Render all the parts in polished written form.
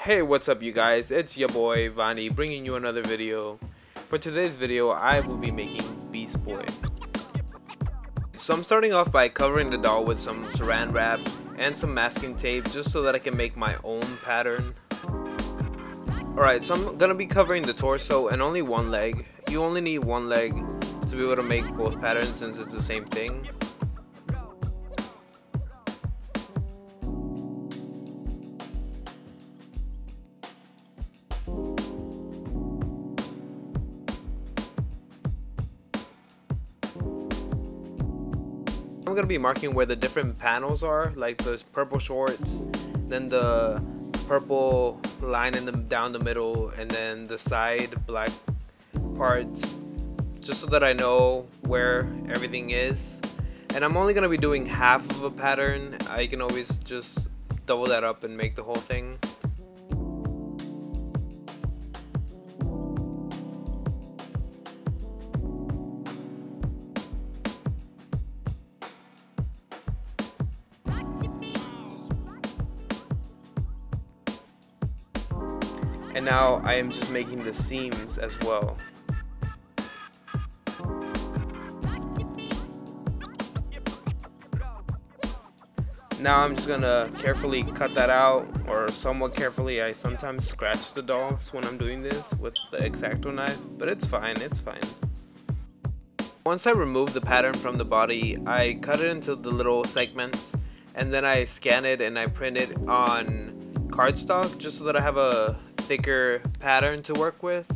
Hey, what's up you guys? It's your boy Vani bringing you another video. For today's video, I will be making Beast Boy. So I'm starting off by covering the doll with some saran wrap and some masking tape just so that I can make my own pattern. Alright, so I'm gonna be covering the torso and only one leg. You only need one leg to be able to make both patterns since it's the same thing. I'm gonna be marking where the different panels are, like the purple shorts, then the purple line in down the middle, and then the side black parts, just so that I know where everything is. And I'm only gonna be doing half of a pattern. I can always just double that up and make the whole thing. And now I am just making the seams as well. Now I'm just gonna carefully cut that out, or somewhat carefully. I sometimes scratch the dolls when I'm doing this with the X-Acto knife, but it's fine, it's fine. Once I remove the pattern from the body, I cut it into the little segments, and then I scan it and I print it on cardstock just so that I have a thicker pattern to work with.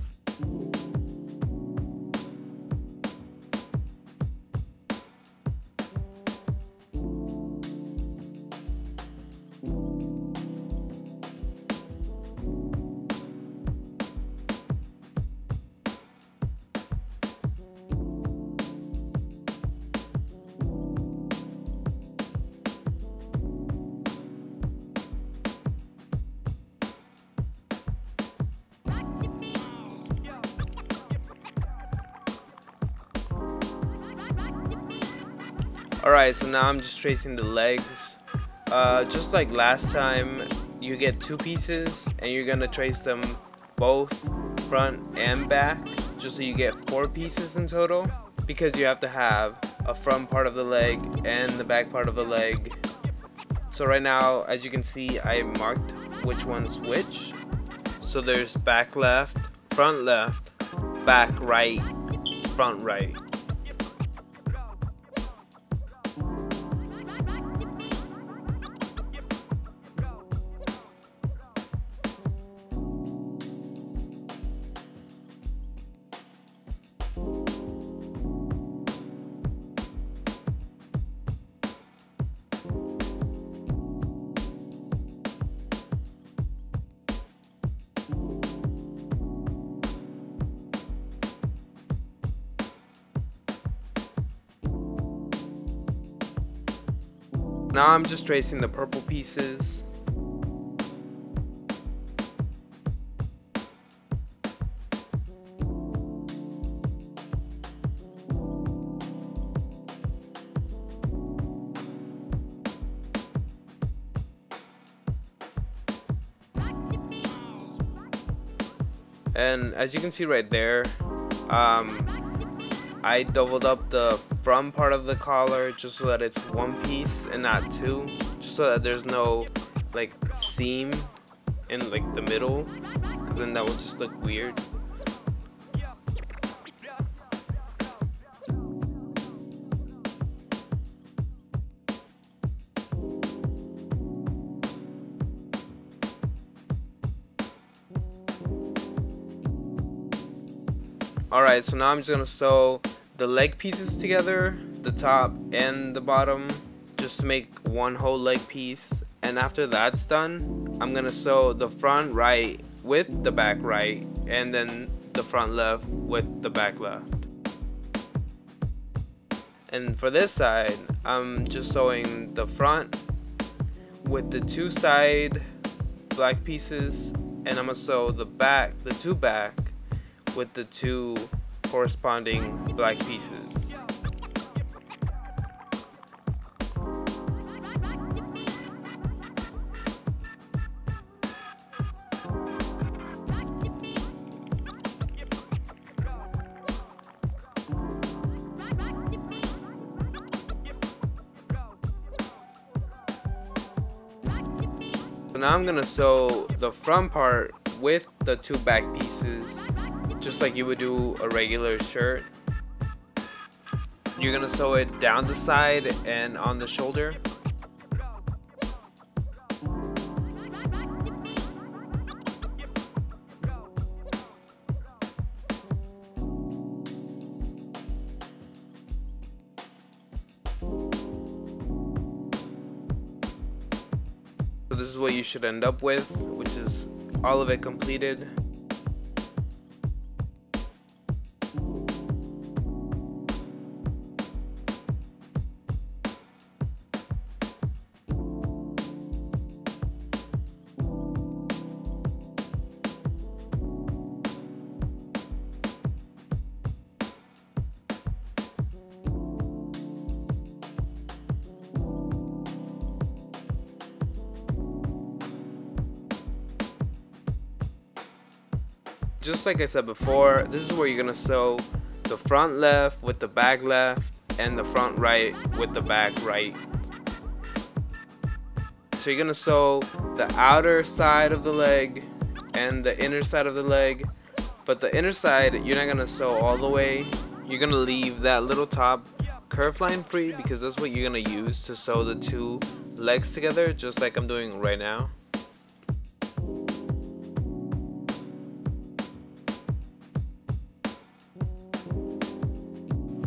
Alright, so now I'm just tracing the legs. Just like last time, you get two pieces and you're gonna trace them both front and back, just so you get 4 pieces in total, because you have to have a front part of the leg and the back part of the leg. So right now, as you can see, I marked which one's which. So there's back left, back right, front right. Now I'm just tracing the purple pieces. And as you can see right there, I doubled up the front part of the collar just so that it's one piece and not two, just so that there's no like seam in like the middle, because then that would just look weird. Alright, so now I'm just gonna sew the leg pieces together, the top and the bottom, just to make one whole leg piece. And after that's done, I'm gonna sew the front right with the back right, and then the front left with the back left. And for this side, I'm just sewing the front with the 2 side black pieces, and I'm gonna sew the back, the 2 back, with the 2 corresponding black pieces. now I'm gonna sew the front part with the two back pieces, just like you would do a regular shirt. You're gonna sew it down the side and on the shoulder. So this is what you should end up with, which is all of it completed. Just like I said before, this is where you're gonna sew the front left with the back left and the front right with the back right. So you're gonna sew the outer side of the leg and the inner side of the leg, but the inner side you're not gonna sew all the way. You're gonna leave that little top curve line free because that's what you're gonna use to sew the two legs together, just like I'm doing right now.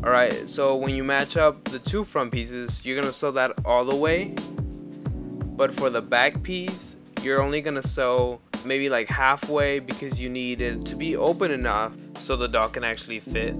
Alright, so when you match up the two front pieces, you're gonna sew that all the way, but for the back piece you're only gonna sew maybe like halfway because you need it to be open enough so the dog can actually fit.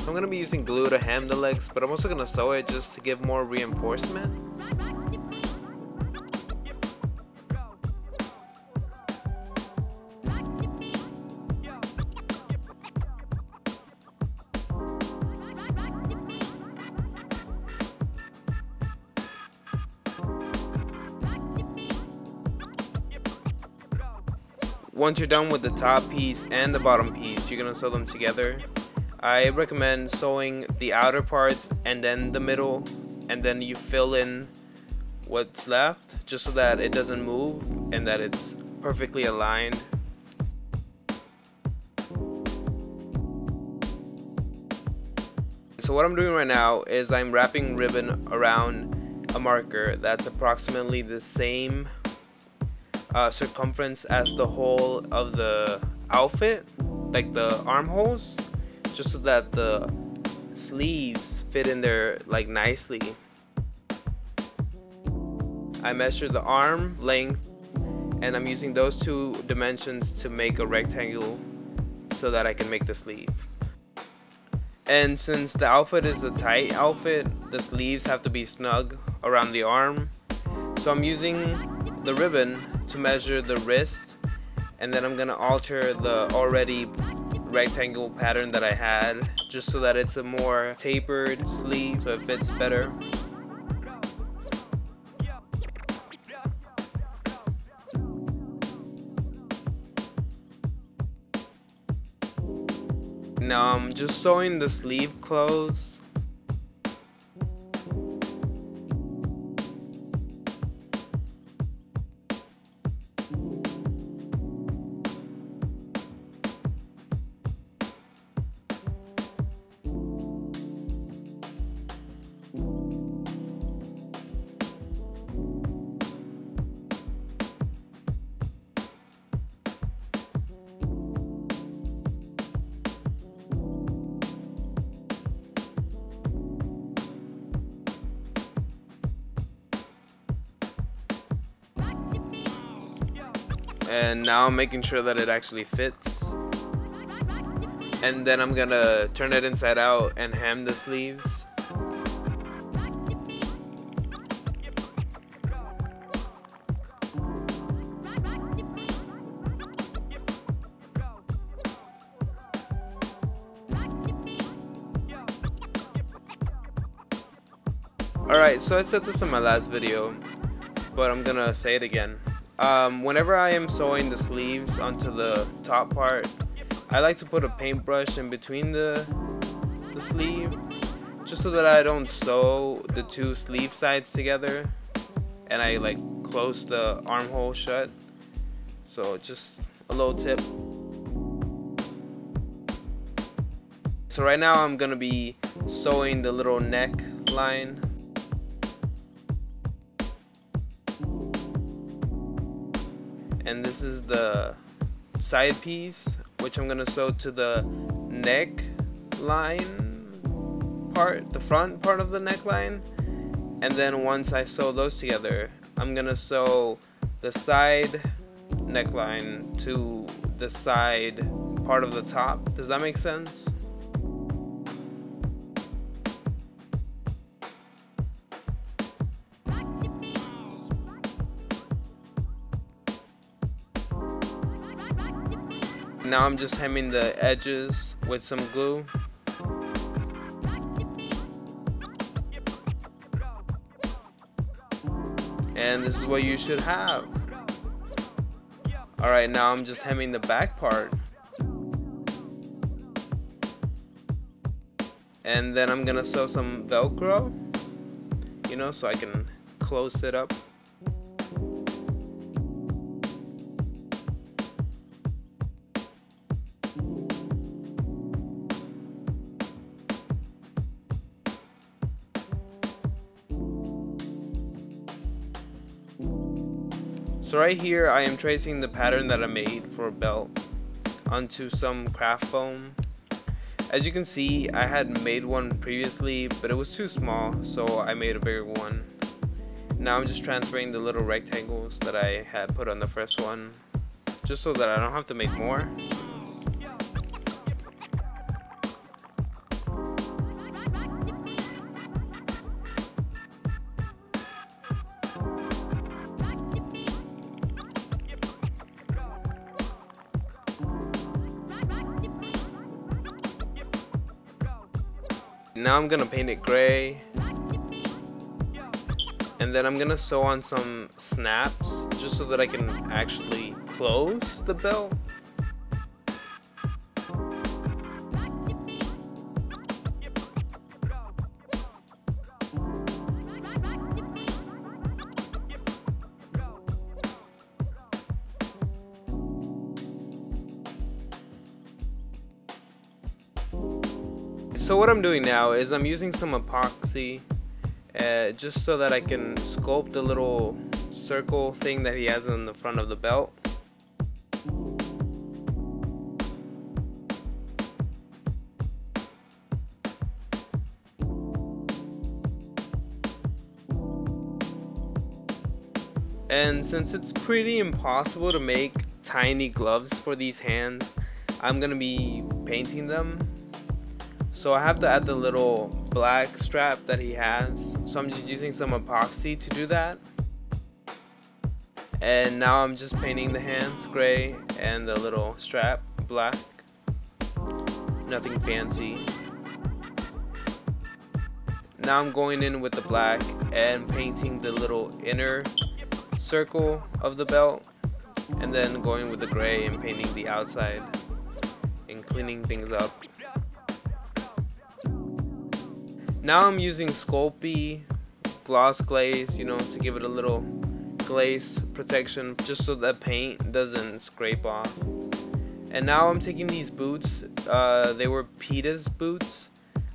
I'm going to be using glue to hem the legs, but I'm also going to sew it just to give more reinforcement. Once you're done with the top piece and the bottom piece, you're going to sew them together. I recommend sewing the outer parts and then the middle, and then you fill in what's left just so that it doesn't move and that it's perfectly aligned. So what I'm doing right now is I'm wrapping ribbon around a marker that's approximately the same circumference as the whole of the outfit, like the armholes, just so that the sleeves fit in there like nicely. I measured the arm length and I'm using those two dimensions to make a rectangle so that I can make the sleeve. And since the outfit is a tight outfit, the sleeves have to be snug around the arm. So I'm using the ribbon to measure the wrist, and then I'm gonna alter the already rectangle pattern that I had just so that it's a more tapered sleeve so it fits better. Now I'm just sewing the sleeve close. And now I'm making sure that it actually fits, and then I'm gonna turn it inside out and hem the sleeves. Alright, so I said this in my last video, but I'm gonna say it again. Whenever I am sewing the sleeves onto the top part, I like to put a paintbrush in between the sleeve, just so that I don't sew the two sleeve sides together and I like close the armhole shut. So just a little tip. So right now I'm gonna be sewing the little neck line. And this is the side piece, which I'm gonna sew to the neck line part, the front part of the neckline. And then once I sew those together, I'm gonna sew the side neckline to the side part of the top. Does that make sense? Now I'm just hemming the edges with some glue. And this is what you should have. Alright, now I'm just hemming the back part. And then I'm gonna sew some Velcro, you know, so I can close it up. So right here I am tracing the pattern that I made for a belt onto some craft foam. As you can see, I had made one previously, but it was too small, so I made a bigger one. Now I'm just transferring the little rectangles that I had put on the first one, just so that I don't have to make more. Now I'm gonna paint it gray, and then I'm gonna sew on some snaps just so that I can actually close the belt. So what I'm doing now is I'm using some epoxy just so that I can sculpt the little circle thing that he has on the front of the belt. And since it's pretty impossible to make tiny gloves for these hands, I'm gonna be painting them. So I have to add the little black strap that he has. So I'm just using some epoxy to do that. And now I'm just painting the hands gray and the little strap black. Nothing fancy. Now I'm going in with the black and painting the little inner circle of the belt. And then going with the gray and painting the outside and cleaning things up. Now I'm using Sulpey gloss glaze, you know, to give it a little glaze protection just so that paint doesn't scrape off. And now I'm taking these boots, they were Pita's boots.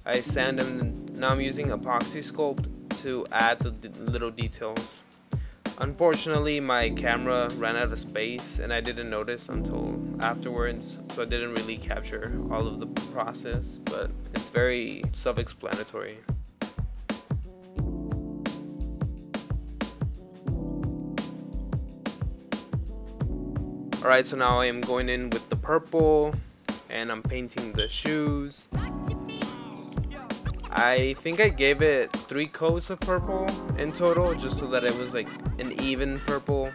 I sand them. Now I'm using epoxy sculpt to add the little details. Unfortunately, my camera ran out of space and I didn't notice until afterwards, so I didn't really capture all of the process, but it's very self-explanatory. Alright, so now I am going in with the purple and I'm painting the shoes. I think I gave it 3 coats of purple in total, just so that it was like an even purple.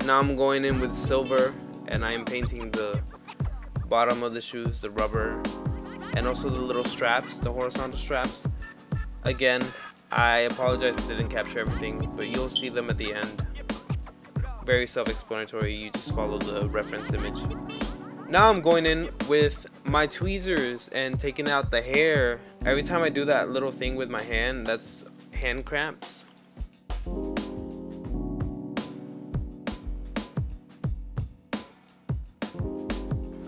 Now I'm going in with silver, and I am painting the bottom of the shoes, the rubber, and also the little straps, the horizontal straps. Again, I apologize I didn't capture everything, but you'll see them at the end. Very self-explanatory, you just follow the reference image. Now I'm going in with my tweezers and taking out the hair. Every time I do that little thing with my hand, that's hand cramps.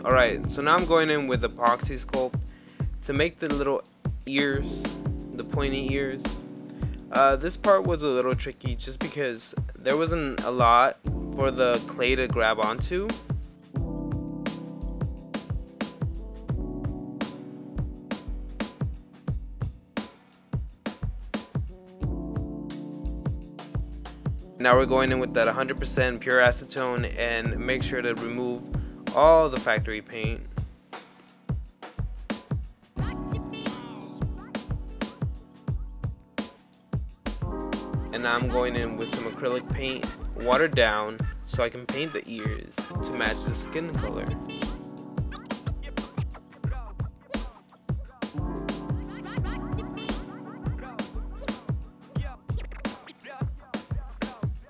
Alright, so now I'm going in with epoxy sculpt to make the little ears, the pointy ears. This part was a little tricky just because there wasn't a lot for the clay to grab onto. Now we're going in with that 100% pure acetone and make sure to remove all the factory paint. And now I'm going in with some acrylic paint, watered down, so I can paint the ears to match the skin color.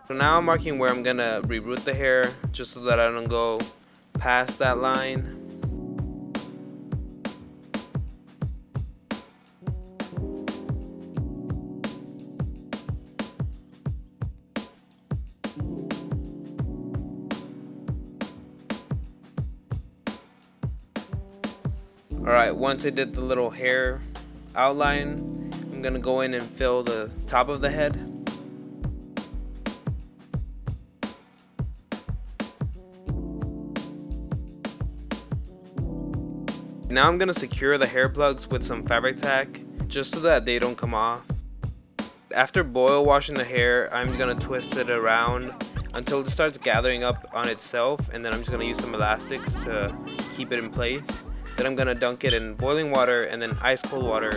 So now I'm marking where I'm gonna reroot the hair, just so that I don't go past that line. Alright, once I did the little hair outline, I'm gonna go in and fill the top of the head. Now I'm gonna secure the hair plugs with some fabric tack just so that they don't come off. After boil washing the hair, I'm gonna twist it around until it starts gathering up on itself, and then I'm just gonna use some elastics to keep it in place. Then I'm gonna dunk it in boiling water and then ice cold water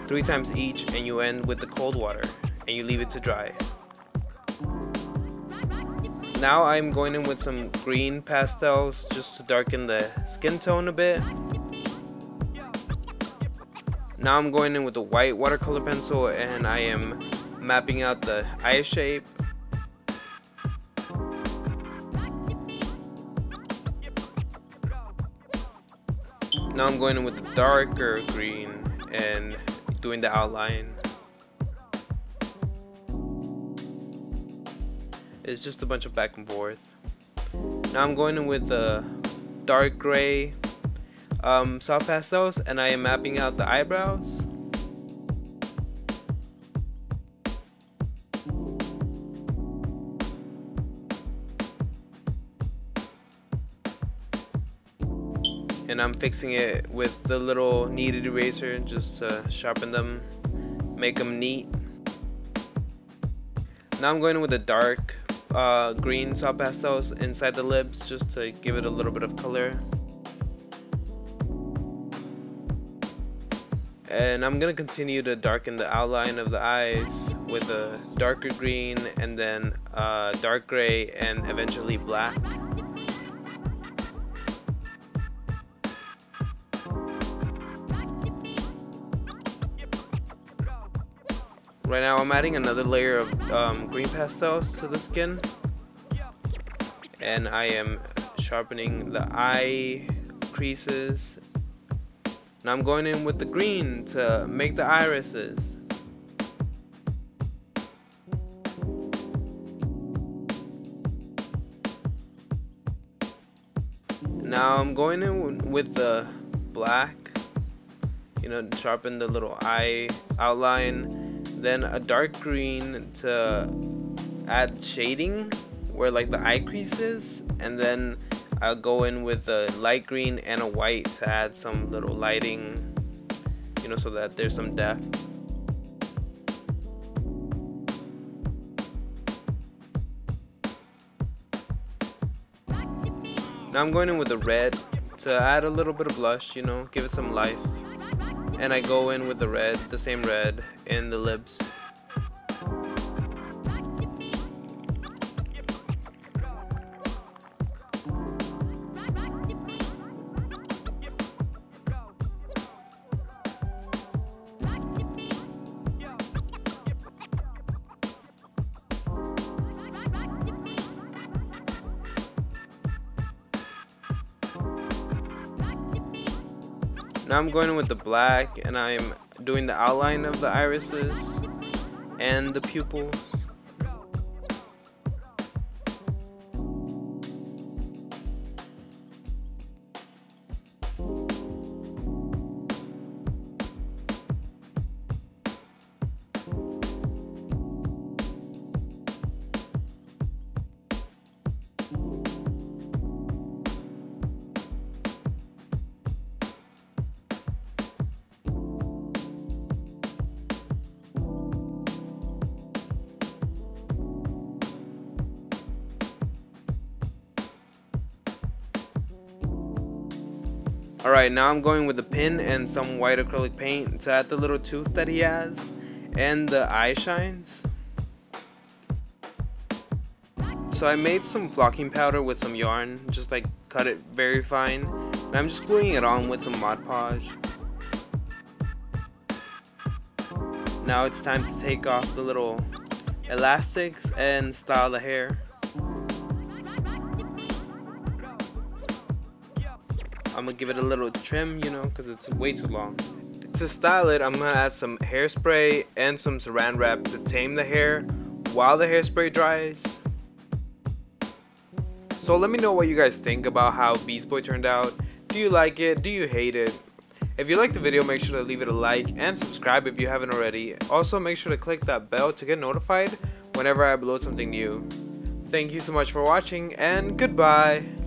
3 times each, and you end with the cold water and you leave it to dry. Now I'm going in with some green pastels just to darken the skin tone a bit. Now I'm going in with the white watercolor pencil and I am mapping out the eye shape. Now I'm going in with the darker green and doing the outline. It's just a bunch of back and forth. Now I'm going in with the dark gray soft pastels, and I am mapping out the eyebrows. And I'm fixing it with the little kneaded eraser just to sharpen them, make them neat. Now I'm going in with the dark green soft pastels inside the lips just to give it a little bit of color. And I'm gonna continue to darken the outline of the eyes with a darker green and then dark gray and eventually black. Right now I'm adding another layer of green pastels to the skin, and I am sharpening the eye creases. Now I'm going in with the green to make the irises. Now I'm going in with the black, sharpen the little eye outline, then a dark green to add shading where like the eye creases, and then I'll go in with a light green and a white to add some little lighting, so that there's some depth. Now I'm going in with the red to add a little bit of blush, give it some life. And I go in with the red, the same red, in the lips. Now I'm going in with the black and I'm doing the outline of the irises and the pupils. Alright, now I'm going with a pin and some white acrylic paint to add the little tooth that he has and the eye shines. So I made some flocking powder with some yarn, just like cut it very fine, and I'm just gluing it on with some Mod Podge. Now it's time to take off the little elastics and style the hair. I'm gonna give it a little trim, you know, because it's way too long. To style it, I'm gonna add some hairspray and some saran wrap to tame the hair while the hairspray dries. So let me know what you guys think about how Beast Boy turned out. Do you like it? Do you hate it? If you like the video, make sure to leave it a like and subscribe if you haven't already. Also, make sure to click that bell to get notified whenever I upload something new. Thank you so much for watching, and goodbye!